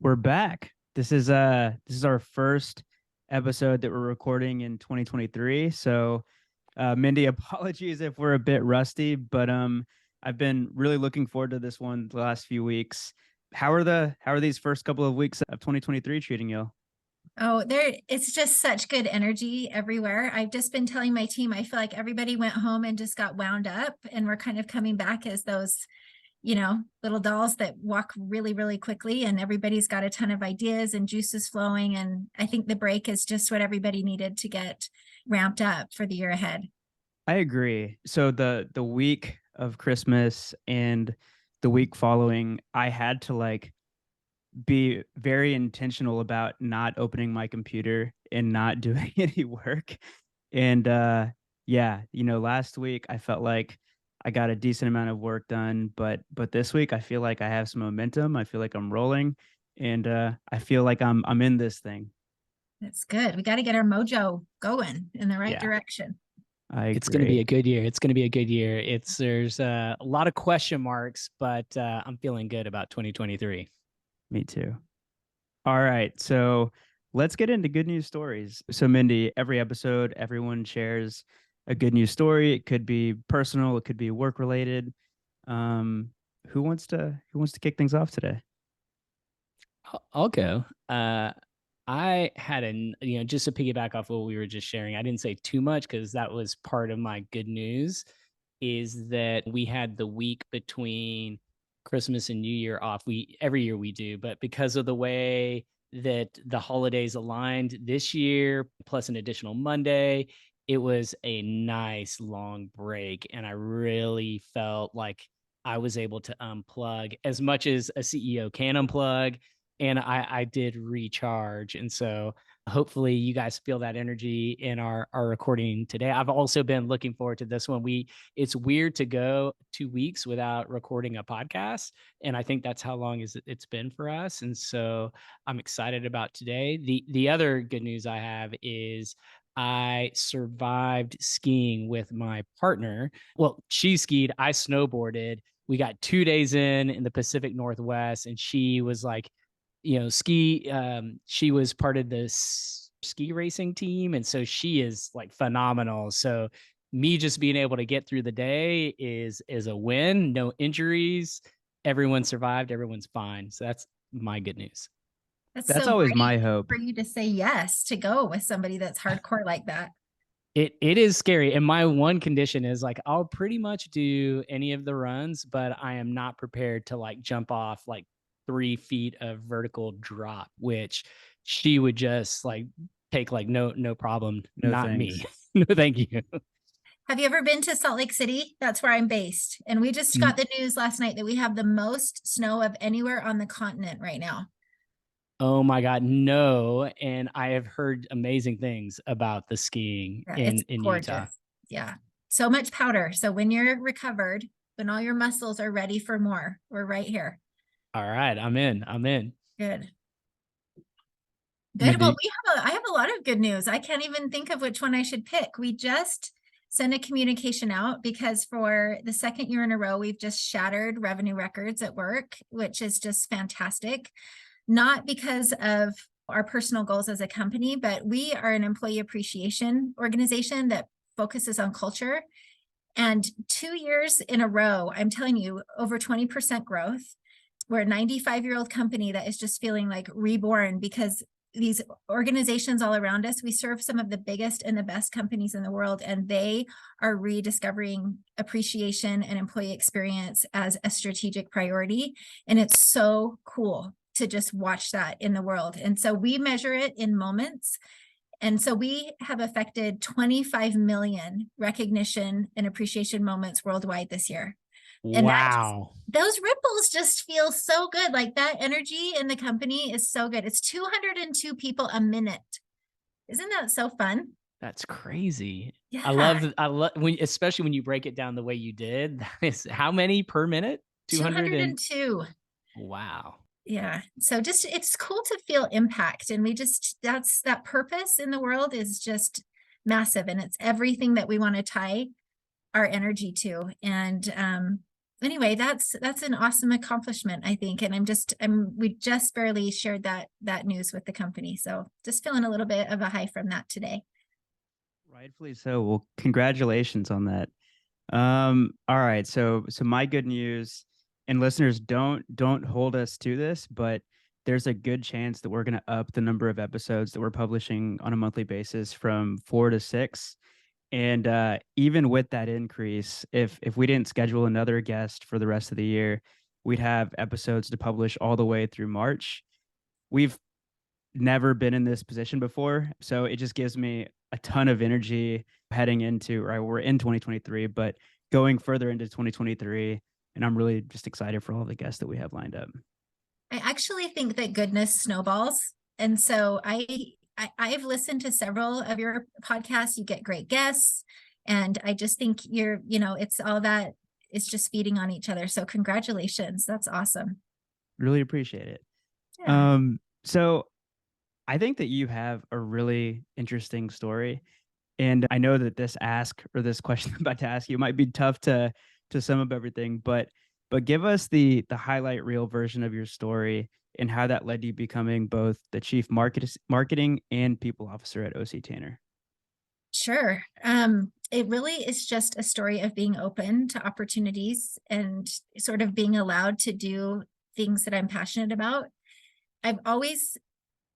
We're back. This is our first episode that we're recording in 2023. So, Mindy, apologies if we're a bit rusty, but I've been really looking forward to this one the last few weeks. How are these first couple of weeks of 2023 treating you? Oh, it's just such good energy everywhere. I've just been telling my team, I feel like everybody went home and just got wound up, and we're kind of coming back as those, little dolls that walk really, really quickly, and everybody's got a ton of ideas and juices flowing. And I think the break is just what everybody needed to get ramped up for the year ahead. I agree. So the week of Christmas and the week following, I had to be very intentional about not opening my computer and not doing any work. And yeah, last week I felt like I got a decent amount of work done, but this week I feel like I have some momentum. I feel like I'm rolling and I feel like I'm in this thing. That's good. We got to get our mojo going in the right Yeah, direction. I It's going to be agree. a good year. It's going to be a good year. There's a lot of question marks, but I'm feeling good about 2023. Me too. All right. So let's get into good news stories. So, Mindy, every episode, everyone shares a good news story. It could be personal, it could be work related. Um, who wants to kick things off today? I'll go. I had just to piggyback off what we were just sharing. I didn't say too much because that was part of my good news. Is that we had the week between Christmas and New Year off. We every year we do, but because of the way that the holidays aligned this year, plus an additional Monday, it was a nice long break, and I really felt like I was able to unplug as much as a CEO can unplug, and I did recharge. And so hopefully you guys feel that energy in our recording today. I've also been looking forward to this one. It's weird to go 2 weeks without recording a podcast, and I think that's how long it's been for us. And so I'm excited about today. The other good news I have is I survived skiing with my partner. Well, she skied, I snowboarded. We got 2 days in the Pacific Northwest, and she was like, she was part of this ski racing team. And so she is like phenomenal. So me just being able to get through the day is a win. No injuries. Everyone survived. Everyone's fine. So that's my good news. That's That's so always brave my hope. for you to say yes to go with somebody that's hardcore like that. It is scary. And my one condition is like I'll pretty much do any of the runs, but I am not prepared to like jump off like 3 feet of vertical drop, which she would just like take like no problem. No Not me. thanks. No, thank you. Have you ever been to Salt Lake City? That's where I'm based. And we just got the news last night that we have the most snow of anywhere on the continent right now. Oh my God, no. And I have heard amazing things about the skiing Yeah, it's in Utah. gorgeous. Yeah. So much powder. So when you're recovered, when all your muscles are ready for more, we're right here. All right, I'm in. I'm in. Good. Good. Well, Mindy, I have a lot of good news. I can't even think of which one I should pick. We just sent a communication out because for the second year in a row, we've just shattered revenue records at work, which is just fantastic. Not because of our personal goals as a company, but we are an employee appreciation organization that focuses on culture. And 2 years in a row, I'm telling you, over 20% growth. We're a 95-year-old company that is just feeling like reborn because these organizations all around us, we serve some of the biggest and the best companies in the world, and they are rediscovering appreciation and employee experience as a strategic priority. And it's so cool to just watch that in the world. And so we measure it in moments. And so we have affected 25 million recognition and appreciation moments worldwide this year. And Wow. those ripples just feel so good. Like that energy in the company is so good. It's 202 people a minute. Isn't that so fun? That's crazy. Yeah, I love when, especially when you break it down the way you did. That is how many per minute? 200 and 202. wow. Yeah. So just it's cool to feel impact. And we just that's that purpose in the world is just massive. And it's everything that we want to tie our energy to. And anyway, that's an awesome accomplishment, I think. And we just barely shared that news with the company. So just feeling a little bit of a high from that today. Rightfully so. Well, congratulations on that. All right. So my good news, and listeners, don't hold us to this, but there's a good chance that we're gonna up the number of episodes that we're publishing on a monthly basis from 4 to 6. And even with that increase, if we didn't schedule another guest for the rest of the year, we'd have episodes to publish all the way through March. We've never been in this position before, so it just gives me a ton of energy heading into, right, we're in 2023, but going further into 2023, and I'm really just excited for all the guests that we have lined up. I actually think that goodness snowballs. And so I've listened to several of your podcasts. You get great guests. And I just think it's all that, it's just feeding on each other. So congratulations. That's awesome. Really appreciate it. Yeah. So I think that you have a really interesting story. And I know that this question I'm about to ask you might be tough to sum up everything, but give us the highlight reel version of your story and how that led to you becoming both the chief marketing and people officer at OC Tanner. Sure. It really is just a story of being open to opportunities and sort of being allowed to do things that I'm passionate about. I've always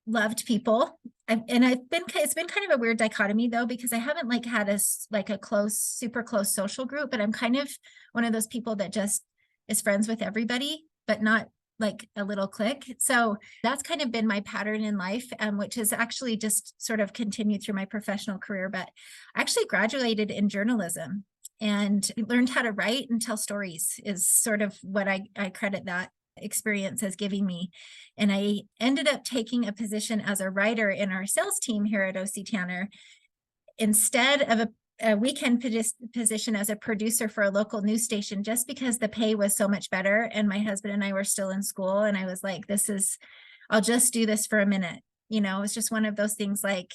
loved people. It's been kind of a weird dichotomy though, because I haven't like had a close, super close social group, but I'm kind of one of those people that just is friends with everybody, but not like a little clique. So that's kind of been my pattern in life, which has actually just sort of continued through my professional career. But I actually graduated in journalism and learned how to write and tell stories is sort of what I credit that experience as giving me. And I ended up taking a position as a writer in our sales team here at OC Tanner instead of a weekend position as a producer for a local news station, just because the pay was so much better. And my husband and I were still in school. And I was like, I'll just do this for a minute. It's just one of those things like,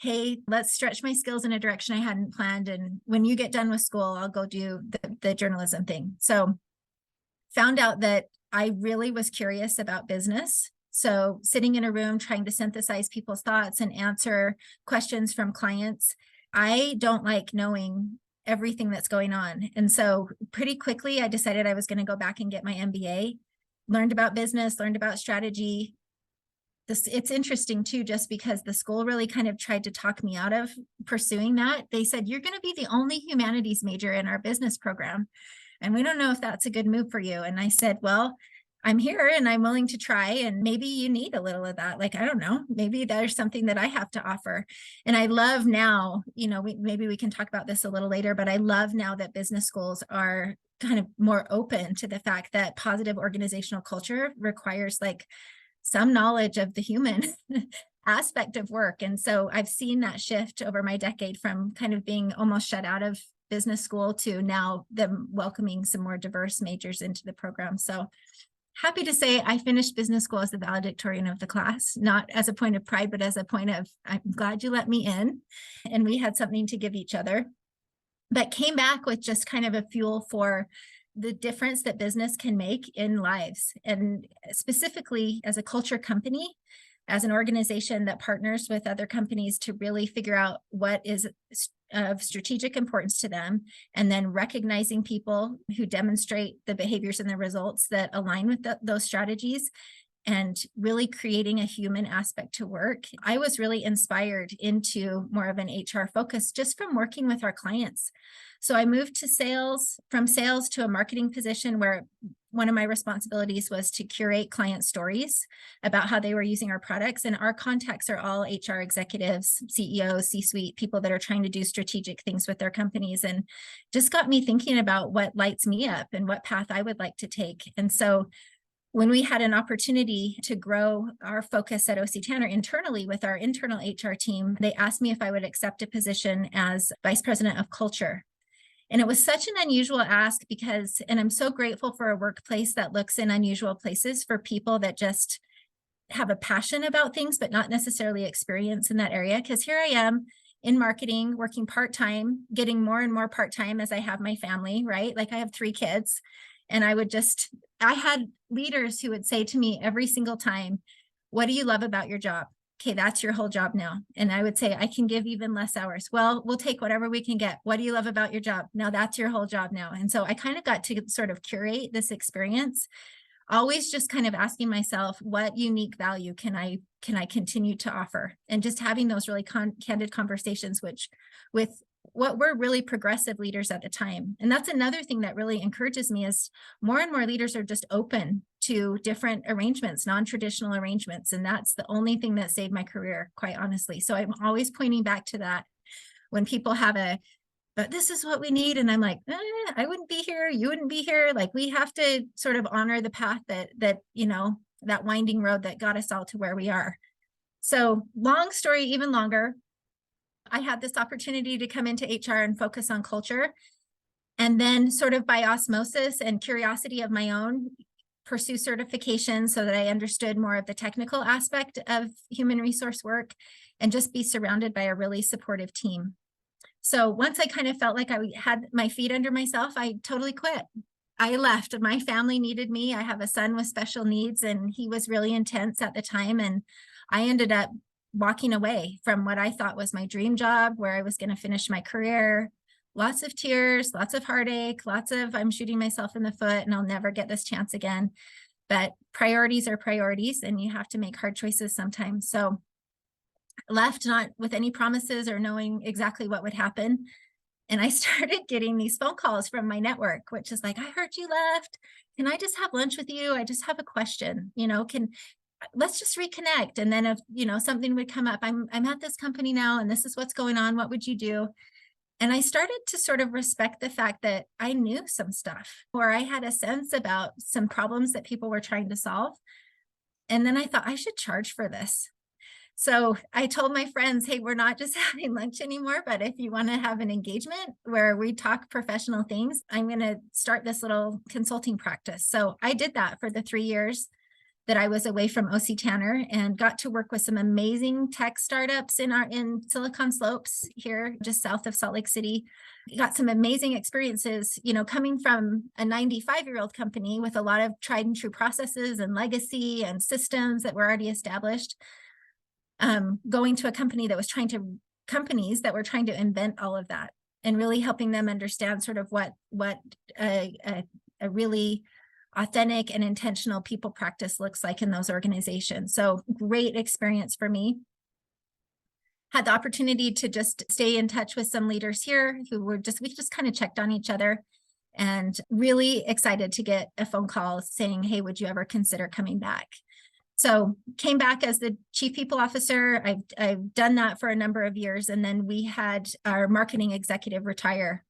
hey, let's stretch my skills in a direction I hadn't planned. And when you get done with school, I'll go do the journalism thing. So found out that I really was curious about business. So sitting in a room trying to synthesize people's thoughts and answer questions from clients, I don't like knowing everything that's going on. And so pretty quickly, I decided I was going to go back and get my MBA, learned about business, learned about strategy. It's interesting too, just because the school really kind of tried to talk me out of pursuing that. They said, you're going to be the only humanities major in our business program, and we don't know if that's a good move for you. And I said, well, I'm here and I'm willing to try. And maybe you need a little of that. Like, I don't know, maybe there's something that I have to offer. And I love now, maybe we can talk about this a little later, but I love now that business schools are kind of more open to the fact that positive organizational culture requires like some knowledge of the human aspect of work. And so I've seen that shift over my decade from kind of being almost shut out of business school to now them welcoming some more diverse majors into the program. So happy to say I finished business school as the valedictorian of the class, not as a point of pride, but as a point of, I'm glad you let me in. And we had something to give each other, but came back with just kind of a fuel for the difference that business can make in lives. And specifically as a culture company, as an organization that partners with other companies to really figure out what is of strategic importance to them, and then recognizing people who demonstrate the behaviors and the results that align with those strategies, and really creating a human aspect to work. I was really inspired into more of an HR focus just from working with our clients. So I moved to from sales to a marketing position where one of my responsibilities was to curate client stories about how they were using our products. And our contacts are all HR executives, CEOs, C-suite, people that are trying to do strategic things with their companies, and just got me thinking about what lights me up and what path I would like to take. And so when we had an opportunity to grow our focus at OC Tanner internally with our internal HR team, they asked me if I would accept a position as vice president of culture. And it was such an unusual ask and I'm so grateful for a workplace that looks in unusual places for people that just have a passion about things, but not necessarily experience in that area. Because here I am in marketing, working part-time, getting more and more part-time as I have my family, right? Like I have 3 kids. And I had leaders who would say to me every single time, what do you love about your job? Okay, that's your whole job now. And I would say, I can give even less hours. Well, we'll take whatever we can get. What do you love about your job? Now that's your whole job now. And so I kind of got to sort of curate this experience, always just kind of asking myself, what unique value can I continue to offer? And just having those really candid conversations, which with what were really progressive leaders at the time. And that's another thing that really encourages me, is more and more leaders are just open to different arrangements, non-traditional arrangements. And that's the only thing that saved my career, quite honestly. So I'm always pointing back to that when people have but this is what we need. And I'm like, I wouldn't be here. You wouldn't be here. Like, we have to sort of honor the path that, that winding road that got us all to where we are. So long story, even longer, I had this opportunity to come into HR and focus on culture. And then sort of by osmosis and curiosity of my own, pursue certification so that I understood more of the technical aspect of human resource work, and just be surrounded by a really supportive team. So once I kind of felt like I had my feet under myself, I totally quit. I left. My family needed me. I have a son with special needs, and he was really intense at the time. And I ended up walking away from what I thought was my dream job, where I was going to finish my career. Lots of tears, lots of heartache, lots of I'm shooting myself in the foot and I'll never get this chance again. But priorities are priorities, and you have to make hard choices sometimes. So left not with any promises or knowing exactly what would happen. And I started getting these phone calls from my network, which is like, I heard you left. Can I just have lunch with you? I just have a question, let's just reconnect. And then if, something would come up, I'm at this company now, and this is what's going on. What would you do? And I started to sort of respect the fact that I knew some stuff, or I had a sense about some problems that people were trying to solve. And then I thought I should charge for this. So I told my friends, hey, we're not just having lunch anymore, but if you want to have an engagement where we talk professional things, I'm going to start this little consulting practice. So I did that for the 3 years that I was away from OC Tanner, and got to work with some amazing tech startups in Silicon Slopes here, just south of Salt Lake City. Got some amazing experiences, coming from a 95-year-old company with a lot of tried and true processes and legacy and systems that were already established. Going to a company that was companies that were trying to invent all of that, and really helping them understand sort of what a really authentic and intentional people practice looks like in those organizations. So great experience for me. Had the opportunity to just stay in touch with some leaders here who we just kind of checked on each other, and really excited to get a phone call saying, hey, would you ever consider coming back? So came back as the chief people officer. I've done that for a number of years. And then we had our marketing executive retire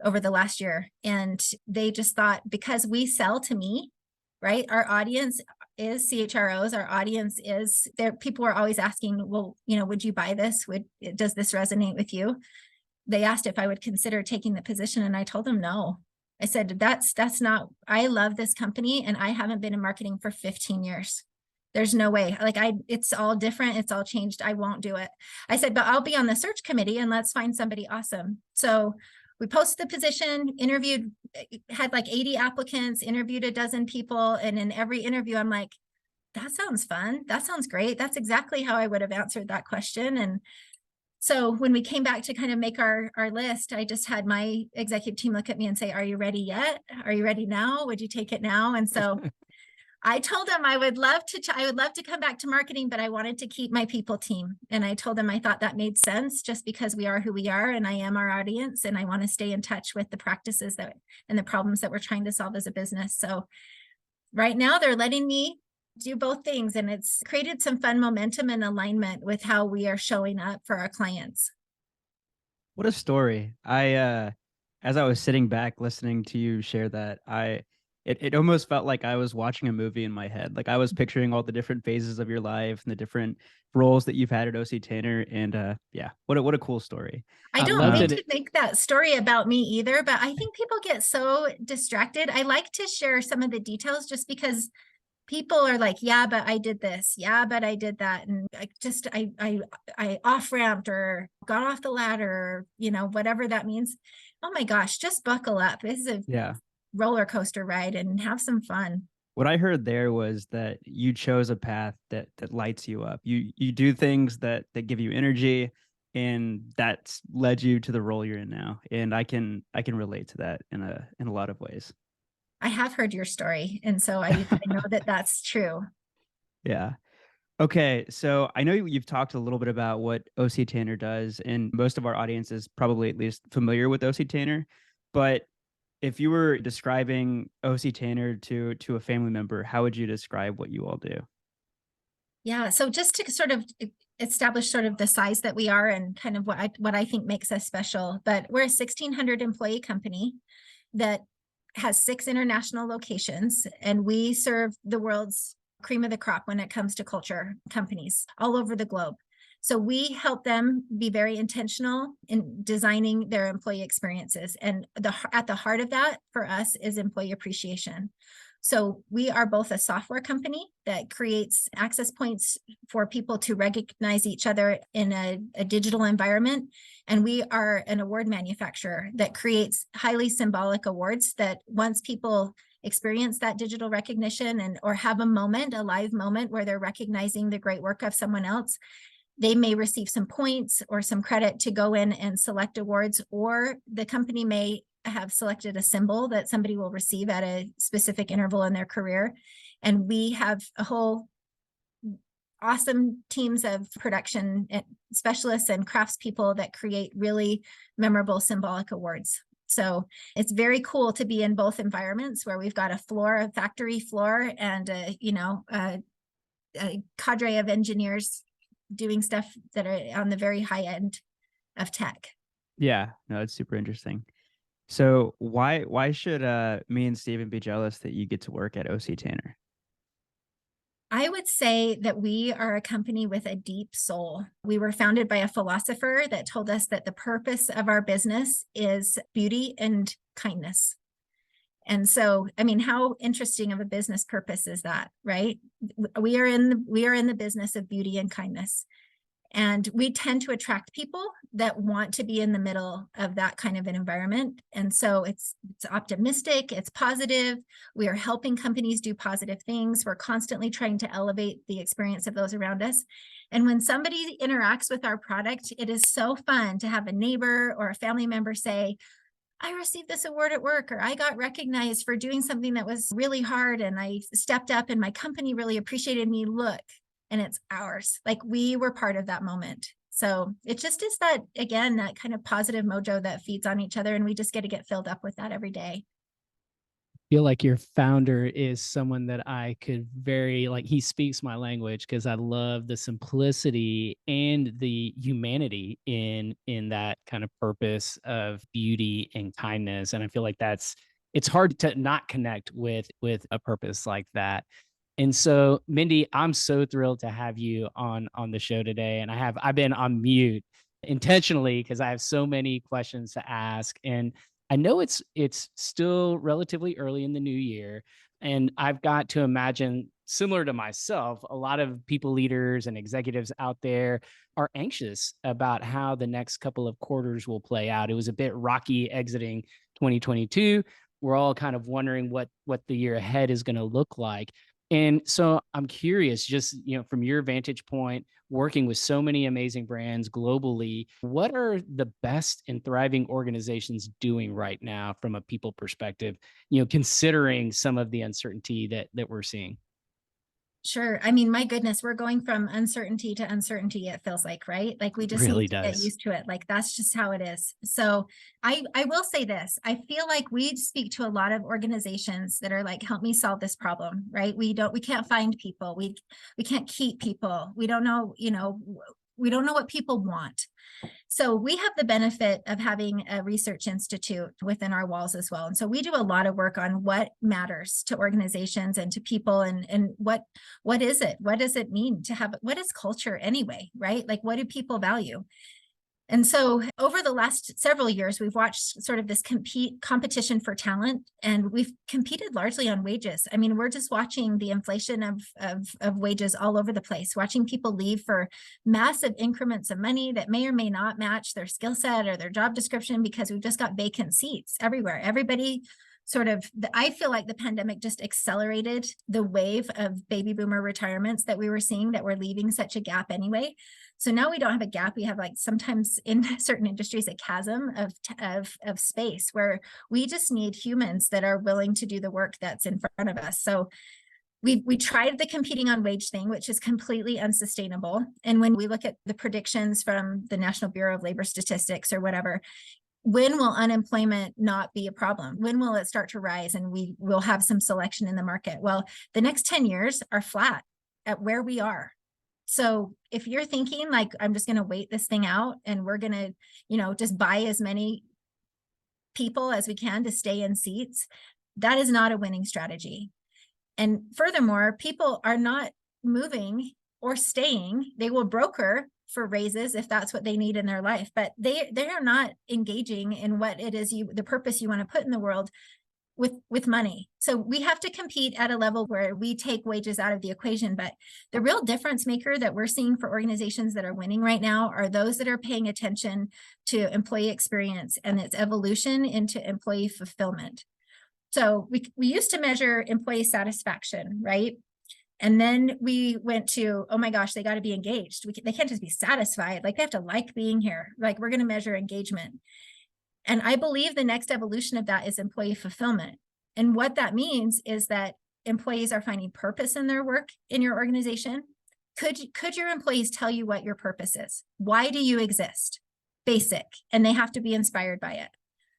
over the last year. And they just thought, because we sell to me, right? Our audience is CHROs. Our audience is there. People were always asking, well, would you buy this? Does this resonate with you? They asked if I would consider taking the position. And I told them no. I said, that's not, I love this company, and I haven't been in marketing for 15 years. There's no way. It's all different. It's all changed. I won't do it. I said, but I'll be on the search committee, and let's find somebody awesome. So we posted the position, interviewed, had like 80 applicants, interviewed a dozen people. And in every interview, I'm like, that sounds fun. That sounds great. That's exactly how I would have answered that question. And so when we came back to kind of make our list, I just had my executive team look at me and say, are you ready yet? Are you ready now? Would you take it now? And so I told them I would love to come back to marketing, but I wanted to keep my people team. And I told them I thought that made sense, just because we are who we are, and I am our audience, and I want to stay in touch with the practices and the problems that we're trying to solve as a business. So right now they're letting me do both things, and it's created some fun momentum and alignment with how we are showing up for our clients. What a story. As I was sitting back listening to you share that, it almost felt like I was watching a movie in my head. Like, I was picturing all the different phases of your life and the different roles that you've had at OC Tanner. And yeah, what a cool story. I don't mean to make that story about me either, but I think people get so distracted. I like to share some of the details just because people are like, yeah, but I did this. Yeah, but I did that. And I off-ramped or got off the ladder, or, whatever that means. Oh my gosh, just buckle up. This is roller coaster ride and have some fun. What I heard there was that you chose a path that lights you up. You do things that give you energy, and that's led you to the role you're in now. And I can relate to that in a lot of ways. I have heard your story, and so I know that that's true. Yeah. Okay, so I know you've talked a little bit about what OC Tanner does, and most of our audience is probably at least familiar with OC Tanner. But if you were describing OC Tanner to a family member, how would you describe what you all do? Yeah, so just to sort of establish sort of the size that we are and kind of what I think makes us special, but we're a 1,600 employee company that has 6 international locations, and we serve the world's cream of the crop when it comes to culture companies all over the globe. So we help them be very intentional in designing their employee experiences. And at the heart of that for us is employee appreciation. So we are both a software company that creates access points for people to recognize each other in a digital environment. And we are an award manufacturer that creates highly symbolic awards that once people experience that digital recognition and or have a live moment where they're recognizing the great work of someone else, they may receive some points or some credit to go in and select awards, or the company may have selected a symbol that somebody will receive at a specific interval in their career. And we have a whole awesome teams of production specialists and craftspeople that create really memorable symbolic awards. So it's very cool to be in both environments where we've got a factory floor, and a cadre of engineers doing stuff that are on the very high end of tech. Yeah, no, it's super interesting. So why should me and Steven be jealous that you get to work at OC Tanner? I would say that we are a company with a deep soul. We were founded by a philosopher that told us that the purpose of our business is beauty and kindness. And so, I mean, how interesting of a business purpose is that, right? We are in the business of beauty and kindness. And we tend to attract people that want to be in the middle of that kind of an environment. And so it's optimistic, it's positive. We are helping companies do positive things. We're constantly trying to elevate the experience of those around us. And when somebody interacts with our product, it is so fun to have a neighbor or a family member say, I received this award at work, or I got recognized for doing something that was really hard and I stepped up and my company really appreciated me. Look, and it's ours. Like we were part of that moment. So it just is that, again, that kind of positive mojo that feeds on each other. And we just get to get filled up with that every day. Feel like your founder is someone that I could he speaks my language, because I love the simplicity and the humanity in that kind of purpose of beauty and kindness. And I feel like it's hard to not connect with a purpose like that. And so, Mindi, I'm so thrilled to have you on the show today. And I've been on mute intentionally because I have so many questions to ask. And I know it's still relatively early in the new year. And I've got to imagine, similar to myself, a lot of people leaders and executives out there are anxious about how the next couple of quarters will play out. It was a bit rocky exiting 2022. We're all kind of wondering what the year ahead is going to look like. And so I'm curious, just, from your vantage point, working with so many amazing brands globally, what are the best and thriving organizations doing right now from a people perspective, considering some of the uncertainty that we're seeing? Sure. I mean, my goodness, we're going from uncertainty to uncertainty, it feels like, right? Like we just need Really to get does. used to it. Like that's just how it is. So I will say this. I feel like we speak to a lot of organizations that are like, help me solve this problem, right? We can't find people. We can't keep people. We don't know, we don't know what people want. So we have the benefit of having a research institute within our walls as well. And so we do a lot of work on what matters to organizations and to people, and what is it? What does it mean to have, what is culture anyway, right? Like what do people value? And so over the last several years, we've watched sort of this competition for talent, and we've competed largely on wages. I mean, we're just watching the inflation of wages all over the place, watching people leave for massive increments of money that may or may not match their skill set or their job description, because we've just got vacant seats everywhere. Everybody I feel like the pandemic just accelerated the wave of baby boomer retirements that we were seeing, that were leaving such a gap anyway. So now we don't have a gap. We have, like, sometimes in certain industries, a chasm of space where we just need humans that are willing to do the work that's in front of us. So we tried the competing on wage thing, which is completely unsustainable. And when we look at the predictions from the National Bureau of Labor Statistics or whatever, when will unemployment not be a problem? When will it start to rise and we will have some selection in the market? Well, the next 10 years are flat at where we are. So if you're thinking like, I'm just going to wait this thing out and we're going to, just buy as many people as we can to stay in seats, that is not a winning strategy. And furthermore, people are not moving or staying. They will broker for raises if that's what they need in their life, but they are not engaging in what it is the purpose you want to put in the world with money. So we have to compete at a level where we take wages out of the equation. But the real difference maker that we're seeing for organizations that are winning right now are those that are paying attention to employee experience and its evolution into employee fulfillment. So we used to measure employee satisfaction, right? And then we went to, oh my gosh, they got to be engaged. They can't just be satisfied. Like, they have to like being here. Like, we're going to measure engagement. And I believe the next evolution of that is employee fulfillment. And what that means is that employees are finding purpose in their work in your organization. Could your employees tell you what your purpose is? Why do you exist? Basic. And they have to be inspired by it.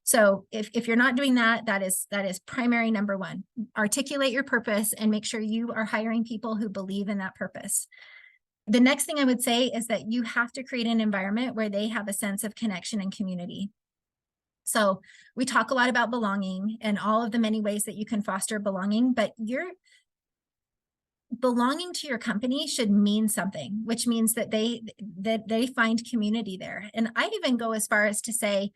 So if you're not doing that, that is primary number one. Articulate your purpose and make sure you are hiring people who believe in that purpose. The next thing I would say is that you have to create an environment where they have a sense of connection and community. So we talk a lot about belonging and all of the many ways that you can foster belonging, but your belonging to your company should mean something, which means that they find community there. And I even go as far as to say,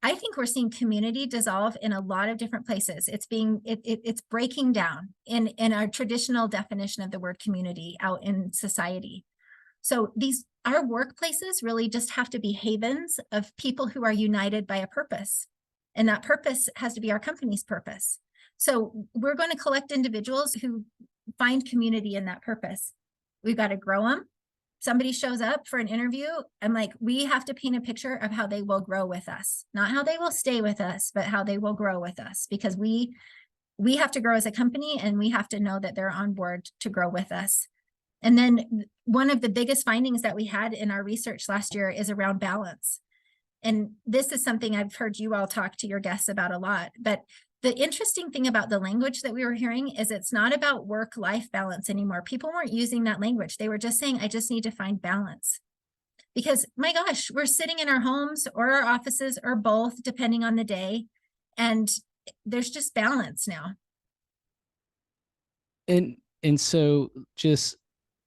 I think we're seeing community dissolve in a lot of different places. It's breaking down in our traditional definition of the word community out in society. So our workplaces really just have to be havens of people who are united by a purpose. And that purpose has to be our company's purpose. So we're going to collect individuals who find community in that purpose. We've got to grow them. Somebody shows up for an interview, I'm like, we have to paint a picture of how they will grow with us, not how they will stay with us, but how they will grow with us, because we have to grow as a company and we have to know that they're on board to grow with us. And then one of the biggest findings that we had in our research last year is around balance. And this is something I've heard you all talk to your guests about a lot, but the interesting thing about the language that we were hearing is it's not about work-life balance anymore. People weren't using that language. They were just saying, I just need to find balance. Because my gosh, we're sitting in our homes or our offices or both, depending on the day. And there's just balance now. And so just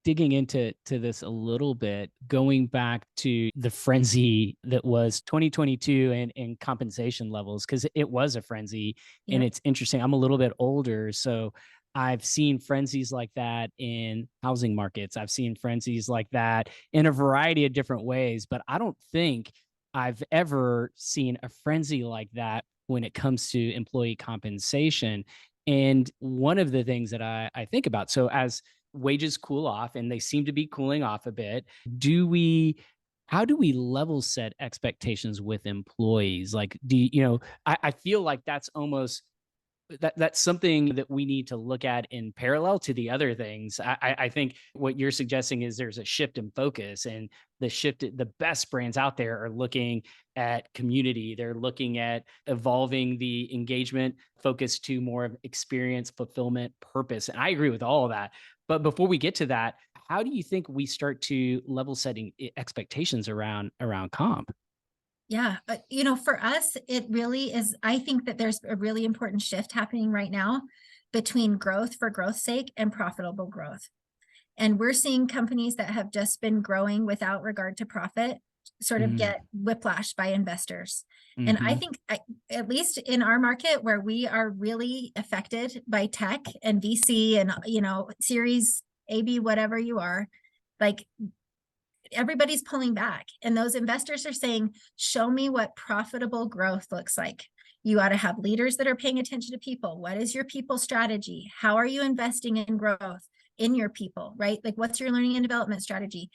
digging into this a little bit, going back to the frenzy that was 2022 and compensation levels, because it was a frenzy. Yeah. And it's interesting. I'm a little bit older, so I've seen frenzies like that in housing markets. I've seen frenzies like that in a variety of different ways, but I don't think I've ever seen a frenzy like that when it comes to employee compensation. And one of the things that I think about, so as wages cool off, and they seem to be cooling off a bit, how do we level set expectations with employees? Like, I feel like that's almost that's something that we need to look at in parallel to the other things. I think what you're suggesting is there's a shift in focus, and the best brands out there are looking at community. They're looking at evolving the engagement focus to more of experience, fulfillment, purpose. And I agree with all of that. But before we get to that, how do you think we start to level setting expectations around comp? Yeah, for us, it really is. I think that there's a really important shift happening right now between growth for growth's sake and profitable growth. And we're seeing companies that have just been growing without regard to profit sort of get whiplash by investors. And I think, at least in our market where we are really affected by tech and VC and, Series A, B, whatever you are, like, everybody's pulling back, and those investors are saying, show me what profitable growth looks like. You ought to have leaders that are paying attention to people. What is your people strategy? How are you investing in growth in your people, right? Like, what's your learning and development strategy?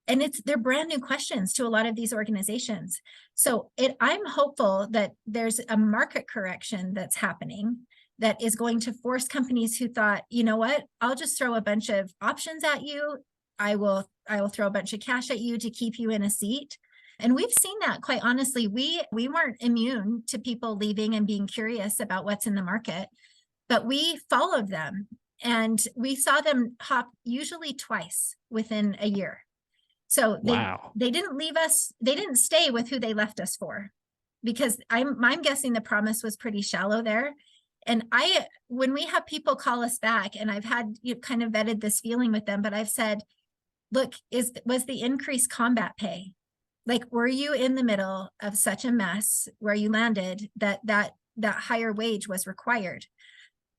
And they're brand new questions to a lot of these organizations. So I'm hopeful that there's a market correction that's happening that is going to force companies who thought, you know what, I'll just throw a bunch of options at you. I will throw a bunch of cash at you to keep you in a seat. And we've seen that, quite honestly. We weren't immune to people leaving and being curious about what's in the market, but we followed them, and we saw them hop usually twice within a year. So they didn't leave us, they didn't stay with who they left us for, because I'm guessing the promise was pretty shallow there. And when we have people call us back, and I've had kind of vetted this feeling with them, but I've said, look, was the increased combat pay? Like, were you in the middle of such a mess where you landed that higher wage was required?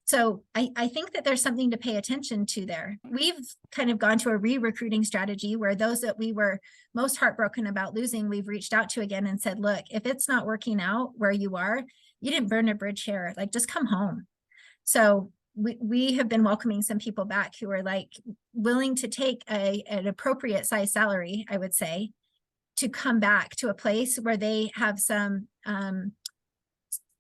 So I think that there's something to pay attention to there. We've kind of gone to a re-recruiting strategy where those that we were most heartbroken about losing, we've reached out to again and said, look, if it's not working out where you are, you didn't burn a bridge here, like, just come home. So we have been welcoming some people back who are like willing to take an appropriate size salary, I would say, to come back to a place where they have some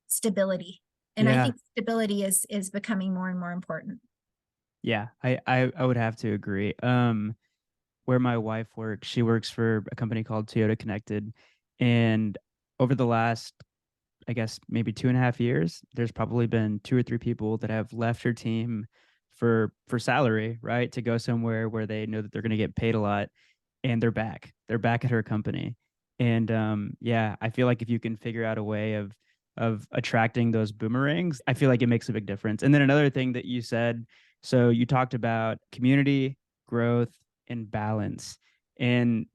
stability. And I think stability is becoming more and more important. Yeah, I would have to agree. Where my wife works, she works for a company called Toyota Connected, and over the last, I guess, maybe 2.5 years, there's probably been 2 or 3 people that have left her team for salary, right, to go somewhere where they know that they're going to get paid a lot, and they're back. They're back at her company, and yeah, I feel like if you can figure out a way of attracting those boomerangs, I feel like it makes a big difference. And then another thing that you said, so you talked about community, growth, and balance. And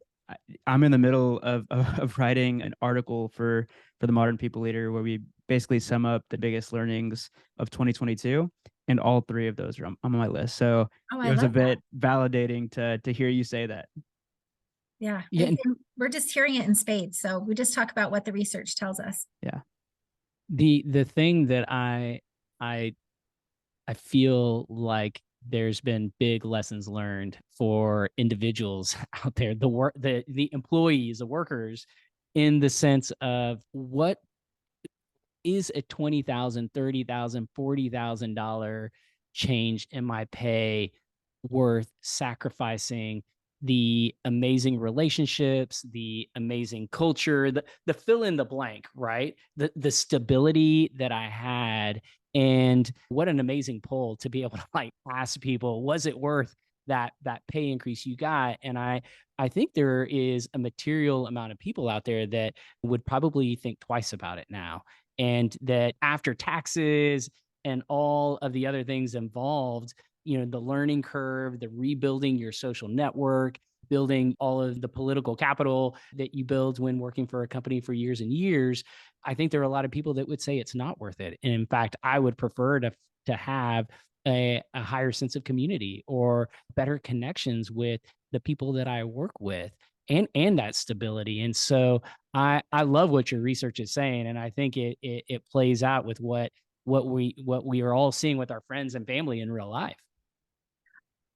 I'm in the middle of writing an article for the Modern People Leader where we basically sum up the biggest learnings of 2022, and all 3 of those are on my list. So it was a bit validating to hear you say that. Yeah. And we're just hearing it in spades. So we just talk about what the research tells us. Yeah. The thing that I feel like there's been big lessons learned for individuals out there, the employees, the workers, in the sense of what is a $20,000, $30,000, $40,000 change in my pay worth sacrificing the amazing relationships, the amazing culture, the fill in the blank, right? The stability that I had. And what an amazing poll to be able to like ask people, was it worth that pay increase you got? And I think there is a material amount of people out there that would probably think twice about it now. And that after taxes and all of the other things involved, the learning curve, the rebuilding your social network, building all of the political capital that you build when working for a company for years and years, I think there are a lot of people that would say it's not worth it. And in fact, I would prefer to have a higher sense of community or better connections with the people that I work with, and that stability. And so I love what your research is saying, and I think it plays out with what we are all seeing with our friends and family in real life.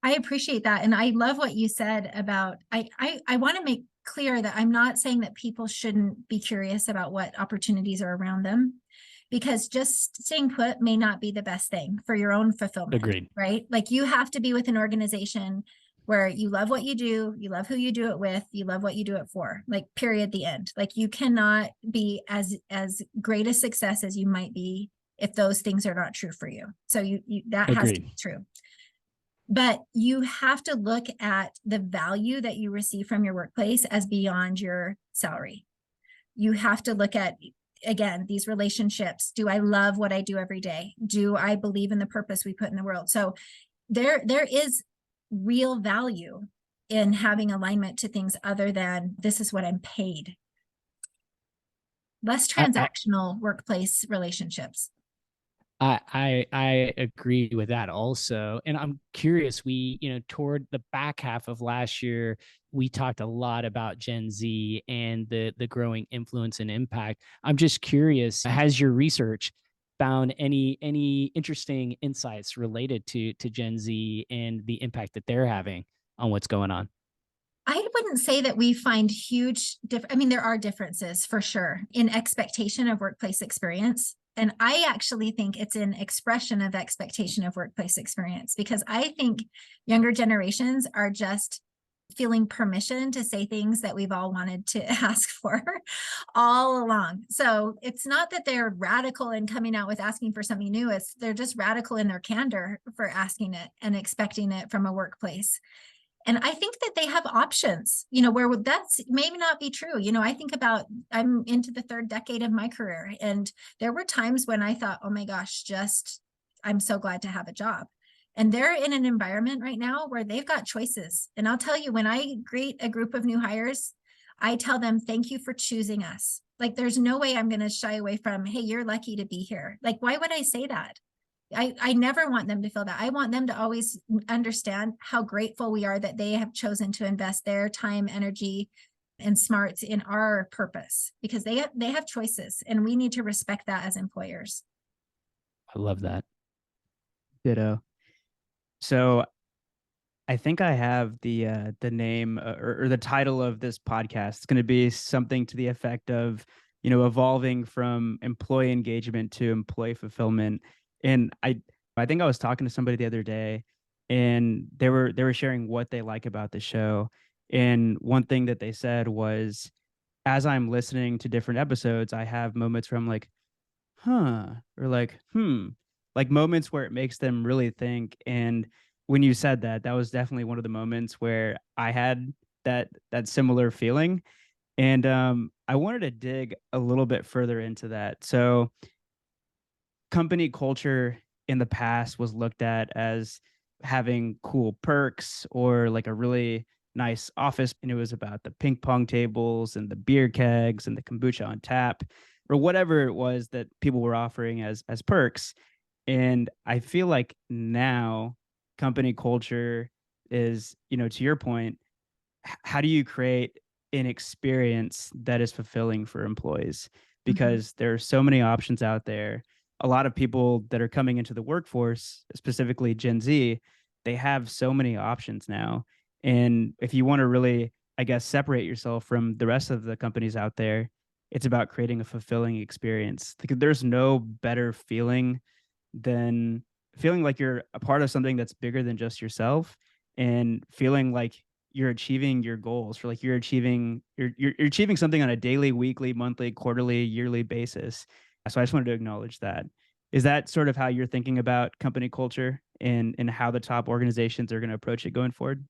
I appreciate that. And I love what you said about, I want to make clear that I'm not saying that people shouldn't be curious about what opportunities are around them, because just staying put may not be the best thing for your own fulfillment. Agreed. Right? Like, you have to be with an organization where you love what you do, you love who you do it with, you love what you do it for, like, period, the end. Like, you cannot be as great a success as you might be if those things are not true for you. So that Agreed. has to be true. But you have to look at the value that you receive from your workplace as beyond your salary. You have to look at, again, these relationships. Do I love what I do every day? Do I believe in the purpose we put in the world? So there is real value in having alignment to things other than this is what I'm paid. Less transactional workplace relationships. I agree with that also. And I'm curious, toward the back half of last year, we talked a lot about Gen Z and the growing influence and impact. I'm just curious, has your research found any interesting insights related to Gen Z and the impact that they're having on what's going on? I wouldn't say that we find I mean, there are differences for sure in expectation of workplace experience. And I actually think it's an expression of expectation of workplace experience, because I think younger generations are just feeling permission to say things that we've all wanted to ask for all along. So it's not that they're radical in coming out with asking for something new. They're just radical in their candor for asking it and expecting it from a workplace. And I think that they have options, where that's maybe not be true. I think about, I'm into the third decade of my career, and there were times when I thought, oh my gosh, I'm so glad to have a job. And they're in an environment right now where they've got choices. And I'll tell you, when I greet a group of new hires, I tell them, thank you for choosing us. Like, there's no way I'm going to shy away from, hey, you're lucky to be here. Like, why would I say that? I never want them to feel that. I want them to always understand how grateful we are that they have chosen to invest their time, energy, and smarts in our purpose, because they have choices, and we need to respect that as employers. I love that. Ditto. So I think I have the name or the title of this podcast. It's going to be something to the effect of, evolving from employee engagement to employee fulfillment. And I think I was talking to somebody the other day, and they were sharing what they like about the show. And one thing that they said was, as I'm listening to different episodes, I have moments where I'm like, huh, or like, like moments where it makes them really think. And when you said that, that was definitely one of the moments where I had that similar feeling. And I wanted to dig a little bit further into that. So company culture in the past was looked at as having cool perks or like a really nice office, and it was about the ping pong tables and the beer kegs and the kombucha on tap or whatever it was that people were offering as perks. And I feel like now company culture is, to your point, how do you create an experience that is fulfilling for employees? Mhm. Because there are so many options out there. A lot of people that are coming into the workforce, specifically Gen Z, they have so many options now. And if you want to really, I guess, separate yourself from the rest of the companies out there, it's about creating a fulfilling experience. Like, there's no better feeling than feeling like you're a part of something that's bigger than just yourself, and feeling like you're achieving your goals, or like you're achieving something on a daily, weekly, monthly, quarterly, yearly basis. So I just wanted to acknowledge that. Is that sort of how you're thinking about company culture and how the top organizations are going to approach it going forward?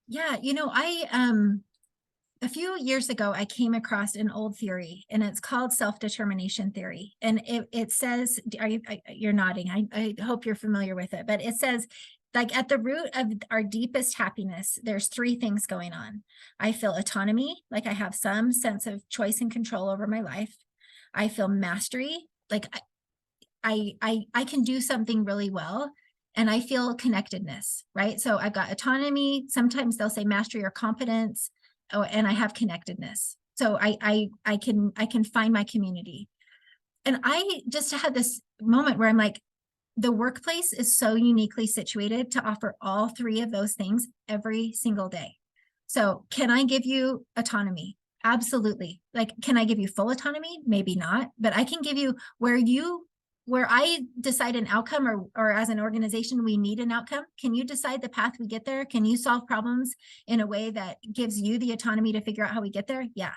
Yeah, I a few years ago, I came across an old theory, and it's called self-determination theory. And it says, you're nodding. I hope you're familiar with it, but it says, like, at the root of our deepest happiness, there's three things going on. I feel autonomy, like I have some sense of choice and control over my life. I feel mastery, like I can do something really well. And I feel connectedness, right? So I've got autonomy. Sometimes they'll say mastery or competence. Oh, and I have connectedness. So I can find my community. And I just had this moment where I'm like, the workplace is so uniquely situated to offer all three of those things every single day. So can I give you autonomy? Absolutely. Like, can I give you full autonomy? Maybe not, but I can give you where I decide an outcome, or as an organization, we need an outcome. Can you decide the path we get there? Can you solve problems in a way that gives you the autonomy to figure out how we get there? Yeah.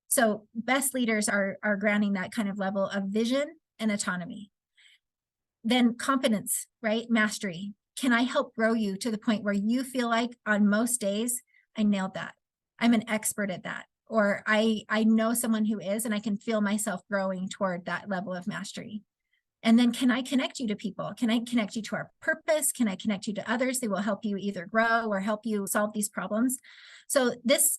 So best leaders are granting that kind of level of vision and autonomy. Then competence, right? Mastery. Can I help grow you to the point where you feel like on most days, I nailed that. I'm an expert at that. Or I know someone who is, and I can feel myself growing toward that level of mastery. And then can I connect you to people? Can I connect you to our purpose? Can I connect you to others that will help you either grow or help you solve these problems? So this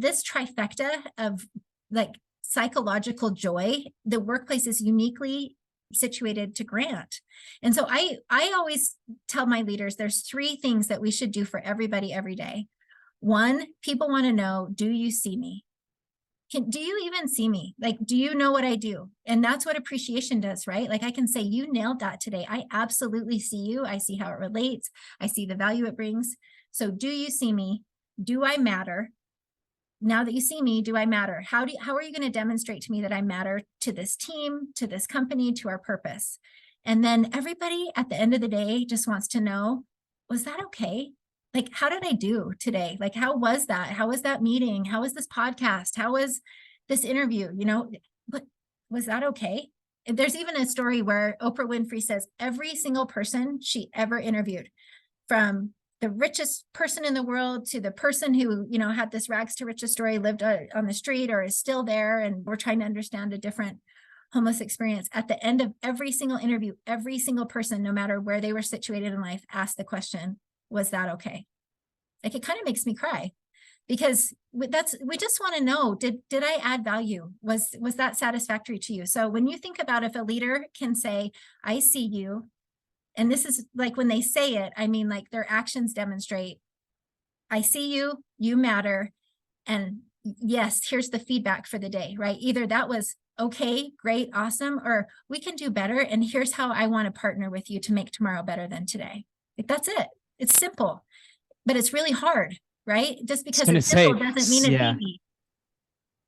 trifecta of, like, psychological joy, the workplace is uniquely situated to grant. And so I always tell my leaders, there's 3 things that we should do for everybody every day. 1, people want to know, do you see me? Do you even see me? Like, do you know what I do? And that's what appreciation does, right? Like I can say, you nailed that today. I absolutely see you. I see how it relates. I see the value it brings. So do you see me? Do I matter? Now that you see me, do I matter? How are you going to demonstrate to me that I matter to this team, to this company, to our purpose? And then everybody at the end of the day just wants to know, was that okay? Like, how did I do today? Like, how was that? How was that meeting? How was this podcast? How was this interview? But was that okay? There's even a story where Oprah Winfrey says every single person she ever interviewed, from the richest person in the world to the person who, had this rags to riches story, lived on the street or is still there, and we're trying to understand a different homeless experience. At the end of every single interview, every single person, no matter where they were situated in life, asked the question, was that okay? Like, it kind of makes me cry, because we just want to know, did I add value? Was that satisfactory to you? So when you think about, if a leader can say, I see you, and this is like, when they say it, I mean, like, their actions demonstrate, I see you, you matter. And yes, here's the feedback for the day, right? Either that was okay, great, awesome, or we can do better. And here's how I want to partner with you to make tomorrow better than today. Like, that's it. It's simple, but it's really hard, right? Just because it's simple doesn't mean it's easy.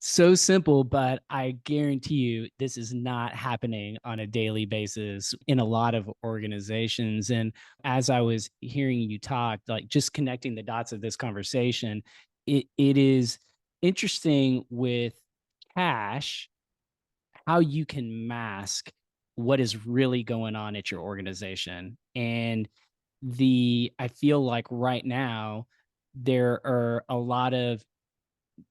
So simple, but I guarantee you this is not happening on a daily basis in a lot of organizations. And as I was hearing you talk, like, just connecting the dots of this conversation, it is interesting with cash, how you can mask what is really going on at your organization. And I feel like right now there are a lot of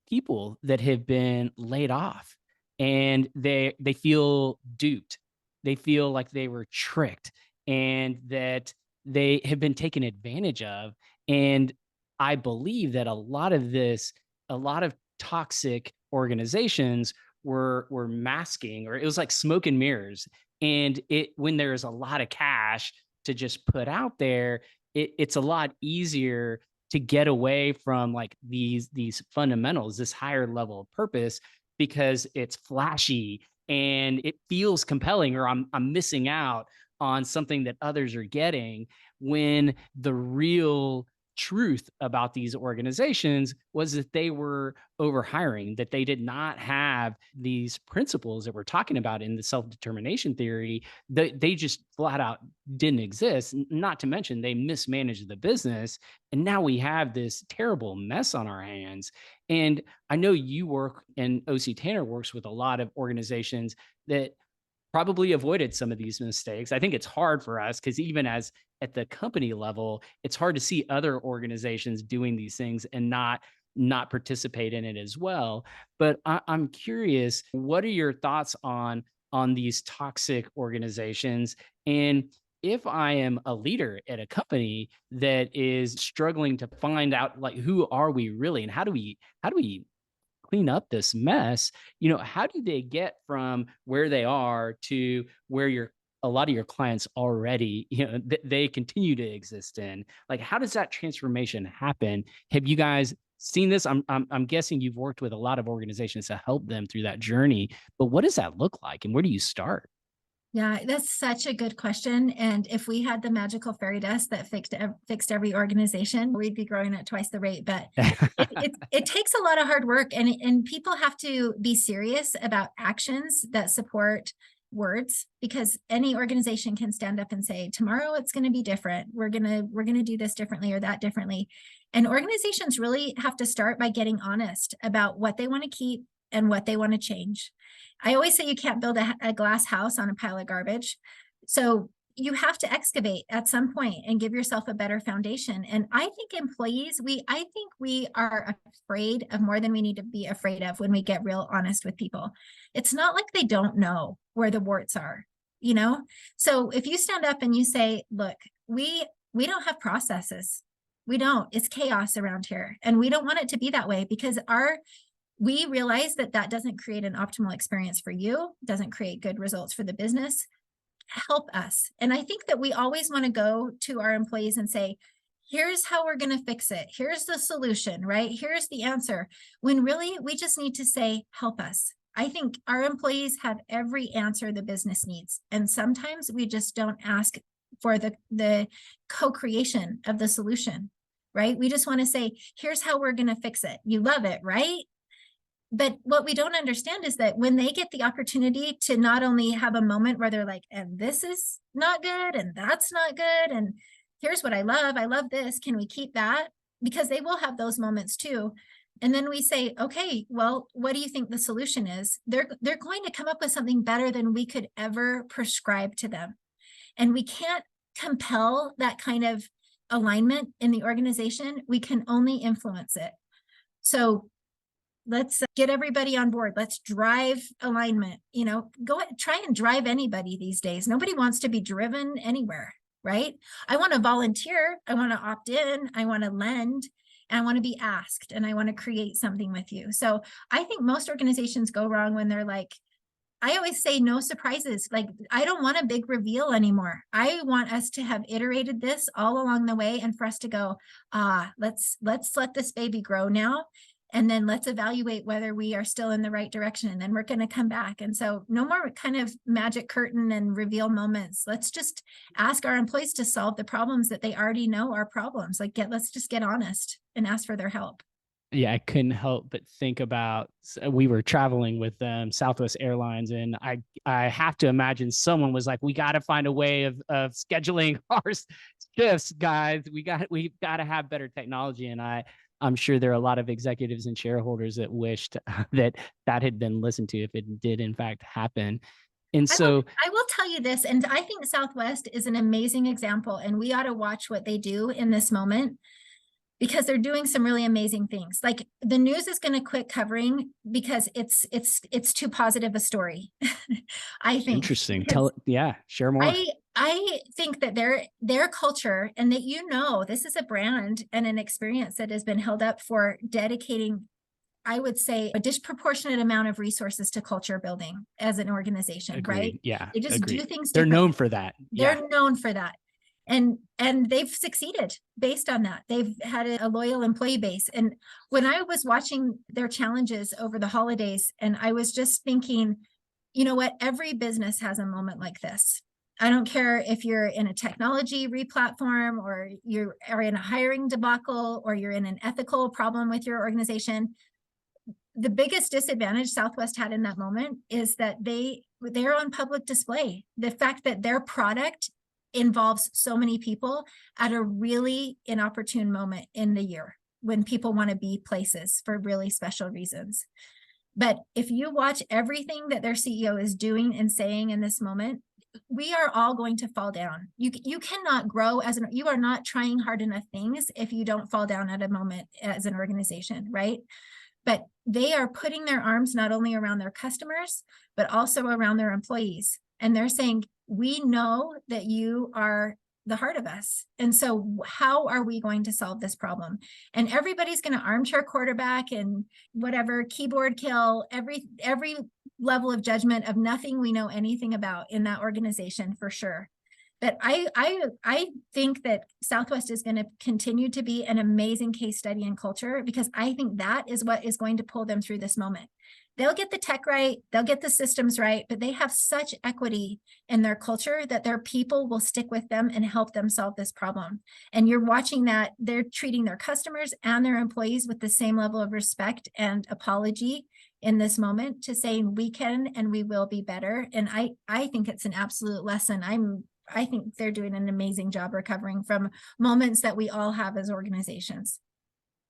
people that have been laid off, and they feel duped. They feel like they were tricked, and that they have been taken advantage of. And I believe that a lot of toxic organizations were masking, or it was like smoke and mirrors. And when there's a lot of cash to just put out there, it's a lot easier to get away from, like, these fundamentals, this higher level of purpose, because it's flashy and it feels compelling, or I'm missing out on something that others are getting, when the real truth about these organizations was that they were overhiring, that they did not have these principles that we're talking about in the self-determination theory, that they just flat out didn't exist. Not to mention they mismanaged the business, and now we have this terrible mess on our hands. And I know you work, and OC Tanner works with a lot of organizations that probably avoided some of these mistakes. I think it's hard for us, because even as at the company level, it's hard to see other organizations doing these things and not participate in it as well. But I'm curious, what are your thoughts on these toxic organizations? And if I am a leader at a company that is struggling to find out, like, who are we really, and how do we clean up this mess, how do they get from where they are to where a lot of your clients already, they continue to exist in? Like, how does that transformation happen? Have you guys seen this? I'm guessing you've worked with a lot of organizations to help them through that journey, but what does that look like, and where do you start? Yeah, that's such a good question. And if we had the magical fairy dust that fixed every organization, we'd be growing at twice the rate. But it takes a lot of hard work, and people have to be serious about actions that support words, because any organization can stand up and say, tomorrow it's going to be different. We're going to do this differently or that differently. And organizations really have to start by getting honest about what they want to keep and what they want to change. I always say you can't build a glass house on a pile of garbage. So you have to excavate at some point and give yourself a better foundation. And I think employees, I think we are afraid of more than we need to be afraid of when we get real honest with people. It's not like they don't know where the warts are, So if you stand up and you say, look, we don't have processes. We don't. It's chaos around here. And we don't want it to be that way, because we realize that doesn't create an optimal experience for you, doesn't create good results for the business. help us. And I think that we always want to go to our employees and say, here's how we're going to fix it. Here's the solution, right? Here's the answer. When really we just need to say, help us. I think our employees have every answer the business needs. And sometimes we just don't ask for the co-creation of the solution, right? We just want to say, here's how we're going to fix it. You love it, right? But what we don't understand is that when they get the opportunity to not only have a moment where they're like, and this is not good, and that's not good, and here's what I love this, can we keep that? Because they will have those moments too. And then we say, okay, well, what do you think the solution is? They're going to come up with something better than we could ever prescribe to them. And we can't compel that kind of alignment in the organization. We can only influence it. So let's get everybody on board. Let's drive alignment. Go ahead, try and drive anybody these days. Nobody wants to be driven anywhere, right? I want to volunteer. I want to opt in. I want to lend. And I want to be asked. And I want to create something with you. So I think most organizations go wrong when they're like, I always say no surprises. Like, I don't want a big reveal anymore. I want us to have iterated this all along the way and for us to go, let's let this baby grow now. And then let's evaluate whether we are still in the right direction. And then we're going to come back. And so no more kind of magic curtain and reveal moments. Let's just ask our employees to solve the problems that they already know are problems. Like, let's just get honest and ask for their help. Yeah, I couldn't help but think about, we were traveling with Southwest Airlines, and I have to imagine someone was like, we got to find a way of scheduling our shifts, guys. We got to have better technology. And I'm sure there are a lot of executives and shareholders that wished that had been listened to if it did in fact happen. And so I will tell you this, and I think Southwest is an amazing example, and we ought to watch what they do in this moment, because they're doing some really amazing things. Like, the news is going to quit covering because it's too positive a story. I think. Interesting. Share more. I think that their culture, and that, this is a brand and an experience that has been held up for dedicating, I would say, a disproportionate amount of resources to culture building as an organization. Agreed. Right? Yeah. They just do things. They're known for that. They're known for that. And they've succeeded based on that. They've had a loyal employee base. And when I was watching their challenges over the holidays, and I was just thinking, you know what, every business has a moment like this. I don't care if you're in a technology replatform, or you are in a hiring debacle, or you're in an ethical problem with your organization. The biggest disadvantage Southwest had in that moment is that they're on public display. The fact that their product involves so many people at a really inopportune moment in the year when people want to be places for really special reasons. But if you watch everything that their CEO is doing and saying in this moment, we are all going to fall down. You cannot grow you are not trying hard enough things if you don't fall down at a moment as an organization, right? But they are putting their arms not only around their customers, but also around their employees. And they're saying, we know that you are the heart of us. And so how are we going to solve this problem? And everybody's going to armchair quarterback and whatever, keyboard kill, every level of judgment of nothing we know anything about in that organization, for sure. But I think that Southwest is going to continue to be an amazing case study in culture, because I think that is what is going to pull them through this moment. They'll get the tech right, they'll get the systems right, but they have such equity in their culture that their people will stick with them and help them solve this problem. And you're watching that they're treating their customers and their employees with the same level of respect and apology in this moment, to saying we can and we will be better. And I think it's an absolute lesson. I think they're doing an amazing job recovering from moments that we all have as organizations.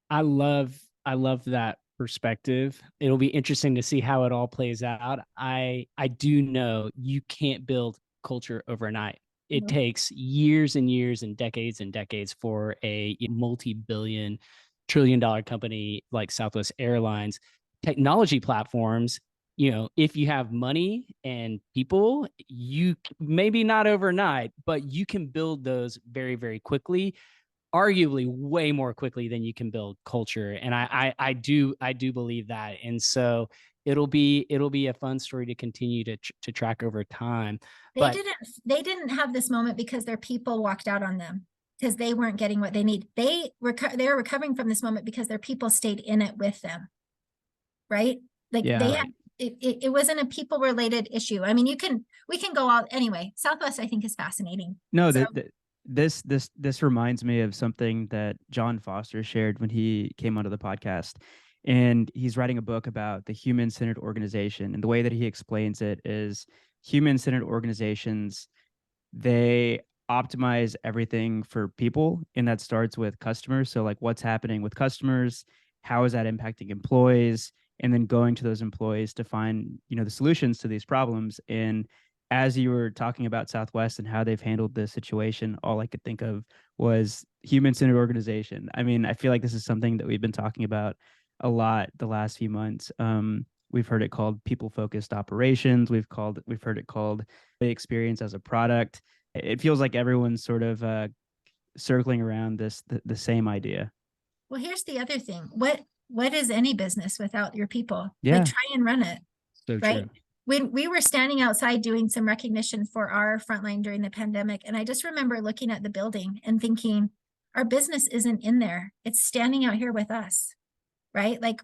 I love that perspective. It'll be interesting to see how it all plays out. I do know you can't build culture overnight. It takes years and years and decades for a multi-billion, trillion-dollar company like Southwest Airlines. Technology platforms, if you have money and people, you maybe not overnight, but you can build those very, very quickly, arguably way more quickly than you can build culture. And I do believe that. And so it'll be a fun story to continue to track over time. They But didn't have this moment because their people walked out on them because they weren't getting what they need. They are recovering from this moment because their people stayed in it with them. Right? Like Yeah. they right. had it wasn't a people related issue. I mean, we can go out anyway. Southwest, I think, is fascinating. No, So this reminds me of something that John Foster shared when he came onto the podcast. And he's writing a book about the human-centered organization. And the way that he explains it is human-centered organizations, they optimize everything for people, and that starts with customers. So like what's happening with customers, how is that impacting employees, and then going to those employees to find, the solutions to these problems. And as you were talking about Southwest and how they've handled this situation, all I could think of was human-centered organization. I mean, I feel like this is something that we've been talking about a lot the last few months. We've heard it called people-focused operations. We've heard it called the experience as a product. It feels like everyone's sort of circling around the same idea. well, here's the other thing. What is any business without your people? Yeah. Like try and run it. So Right. true. When we were standing outside doing some recognition for our frontline during the pandemic, and I just remember looking at the building and thinking, our business isn't in there. It's standing out here with us, right? Like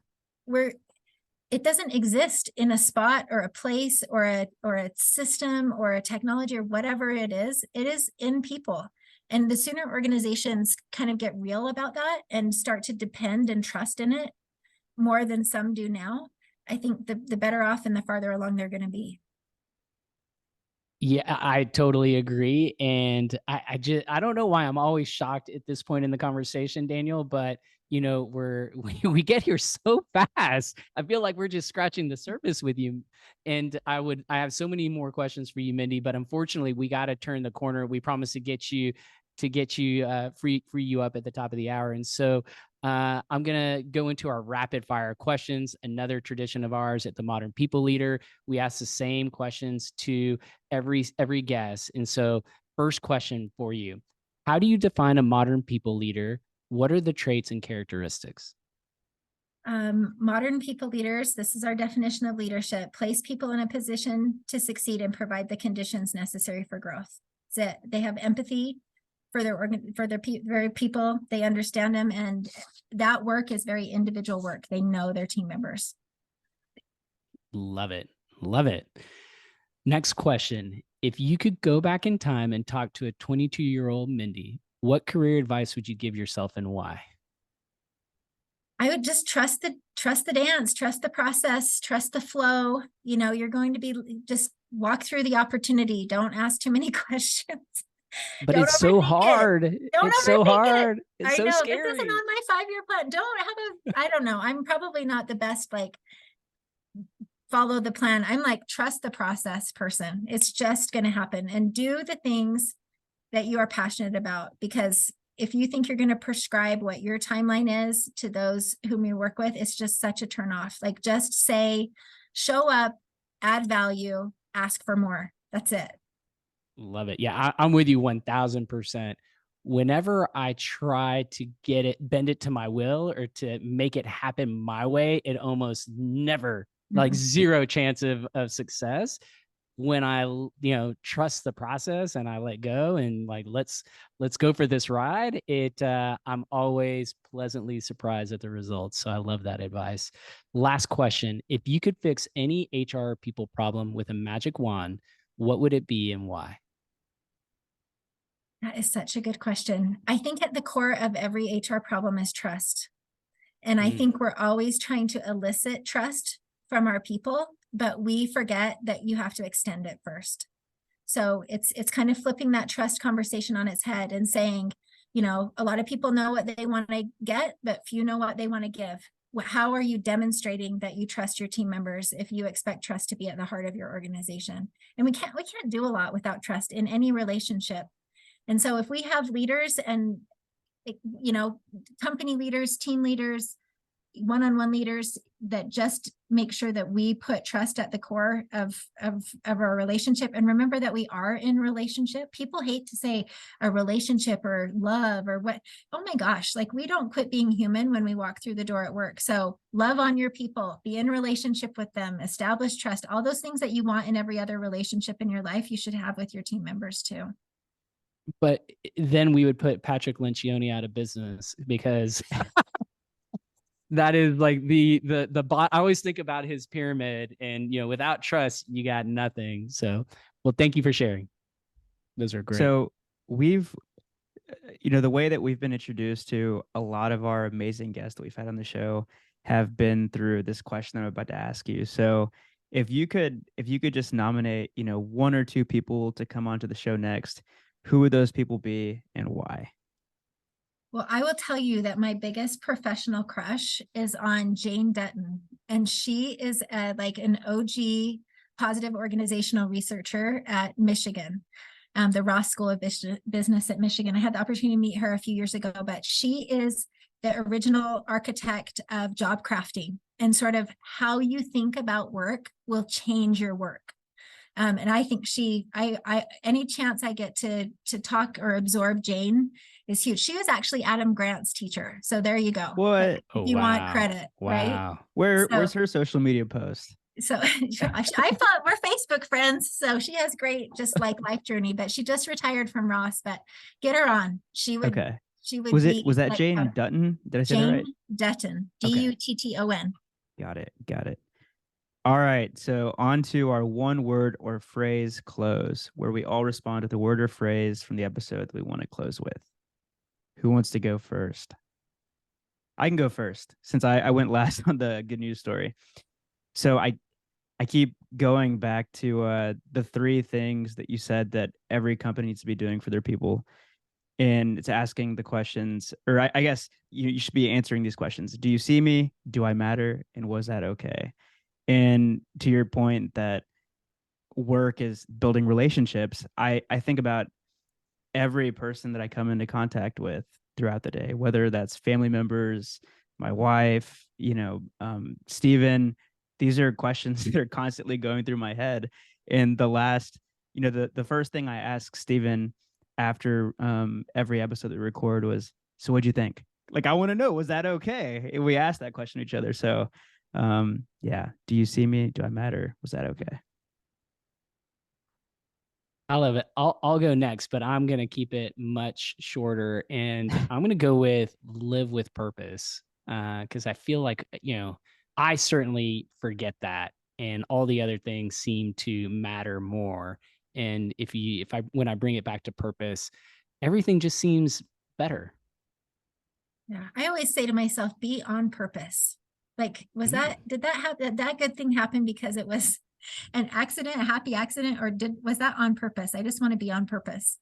it doesn't exist in a spot or a place or a system or a technology or whatever it is in people. And the sooner organizations kind of get real about that and start to depend and trust in it more than some do now, I think the better off and the farther along they're going to be. Yeah, I totally agree. And I don't know why I'm always shocked at this point in the conversation, Daniel, but we get here so fast. I feel like we're just scratching the surface with you. And I have so many more questions for you, Mindi, but unfortunately we got to turn the corner. We promised to get you free you up at the top of the hour. And so I'm going to go into our rapid fire questions, another tradition of ours at the Modern People Leader. We ask the same questions to every guest. And so first question for you, how do you define a modern people leader? What are the traits and characteristics? Modern people leaders, this is our definition of leadership, place people in a position to succeed and provide the conditions necessary for growth. So they have empathy for their people, they understand them, and that work is very individual work. They know their team members. Love it. Love it. Next question. If you could go back in time and talk to a 22-year-old Mindi, what career advice would you give yourself and why? I would just trust the dance, trust the process, trust the flow. You're going to be just walk through the opportunity. Don't ask too many questions. But Don't it's so overthink it. hard. Don't It's so overthink it. hard. It's I so know scary. this isn't on my 5-year plan. I don't know. I'm probably not the best, like, follow the plan. I'm like, trust the process person. It's just going to happen, and do the things that you are passionate about. Because if you think you're going to prescribe what your timeline is to those whom you work with, it's just such a turnoff. Like, just say, show up, add value, ask for more. That's it. Love it. Yeah, I'm with you 1000%. Whenever I try to bend it to my will or to make it happen my way, it almost never, like, zero chance of success. When I, trust the process and I let go and, like, let's go for this ride, I'm always pleasantly surprised at the results. So I love that advice. Last question. If you could fix any HR people problem with a magic wand, what would it be and why? That is such a good question. I think at the core of every HR problem is trust. And I think we're always trying to elicit trust from our people, but we forget that you have to extend it first. So it's kind of flipping that trust conversation on its head and saying, a lot of people know what they want to get, but few know what they want to give. How are you demonstrating that you trust your team members if you expect trust to be at the heart of your organization? And we can't do a lot without trust in any relationship. And so if we have leaders and, company leaders, team leaders, one-on-one leaders that just make sure that we put trust at the core of our relationship. And remember that we are in relationship. People hate to say a relationship or love or what. Oh my gosh, like we don't quit being human when we walk through the door at work. So love on your people, be in relationship with them, establish trust, all those things that you want in every other relationship in your life, you should have with your team members too. But then we would put Patrick Lencioni out of business because that is like the bot. I always think about his pyramid, and without trust, you got nothing. So, well, thank you for sharing. Those are great. So we've, the way that we've been introduced to a lot of our amazing guests that we've had on the show have been through this question I'm about to ask you. So if you could just nominate, one or two people to come onto the show next, who would those people be and why? Well, I will tell you that my biggest professional crush is on Jane Dutton, and she is like an OG positive organizational researcher at Michigan, the Ross School of Business at Michigan. I had the opportunity to meet her a few years ago, but she is the original architect of job crafting, and sort of how you think about work will change your work. And I think any chance I get to talk or absorb Jane is huge. She was actually Adam Grant's teacher. So there you go. What? If you want credit, right? Where's her social media post? So I thought we're Facebook friends. So she has great, just like life journey, but she just retired from Ross, but get her on. She would Was be that like Jane Dutton? Did I say that right? Jane Dutton, Dutton. Got it. All right, so on to our one word or phrase close, where we all respond with a word or phrase from the episode that we want to close with. Who wants to go first? I can go first since I went last on the good news story. So I keep going back to the three things that you said that every company needs to be doing for their people. And it's asking the questions, or I guess you should be answering these questions. Do you see me? Do I matter? And was that okay? And to your point that work is building relationships, I think about every person that I come into contact with throughout the day, whether that's family members, my wife, Steven. These are questions that are constantly going through my head. And the first thing I ask Steven after every episode that we record was, so what'd you think? Like, I want to know, was that okay? And we asked that question to each other. So yeah. Do you see me? Do I matter? Was that okay? I love it. I'll go next, but I'm going to keep it much shorter, and I'm going to go with live with purpose. Cause I feel like, I certainly forget that, and all the other things seem to matter more. And when I bring it back to purpose, everything just seems better. Yeah. I always say to myself, be on purpose. Like, did that happen? That good thing happen because it was an accident, a happy accident, or was that on purpose? I just want to be on purpose.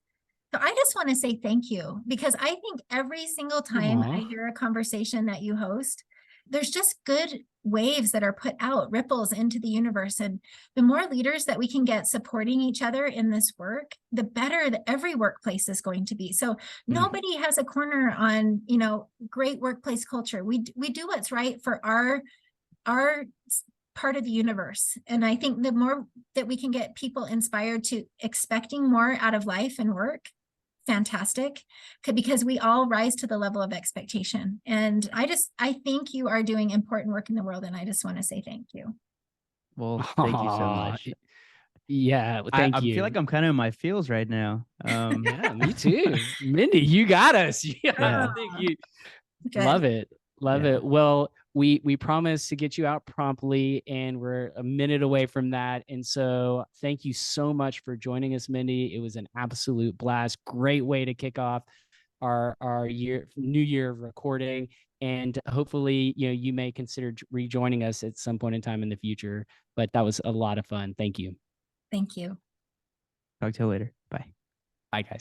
So I just want to say thank you, because I think every single time I hear a conversation that you host, there's just good waves that are put out, ripples into the universe. And the more leaders that we can get supporting each other in this work, the better that every workplace is going to be. So nobody has a corner on, great workplace culture. We do what's right for our part of the universe. And I think the more that we can get people inspired to expecting more out of life and work, fantastic, because we all rise to the level of expectation. And I think you are doing important work in the world, and I just want to say thank you. Well, thank you so much. Yeah, thank you. I feel like I'm kind of in my feels right now. Yeah, me too. Mindy, you got us. Yeah. Love it. Love it. Well, we promise to get you out promptly, and we're a minute away from that. And so thank you so much for joining us, Mindy. It was an absolute blast. Great way to kick off our new year of recording. And hopefully, you may consider rejoining us at some point in time in the future. But that was a lot of fun. Thank you. Thank you. Talk to you later. Bye. Bye, guys.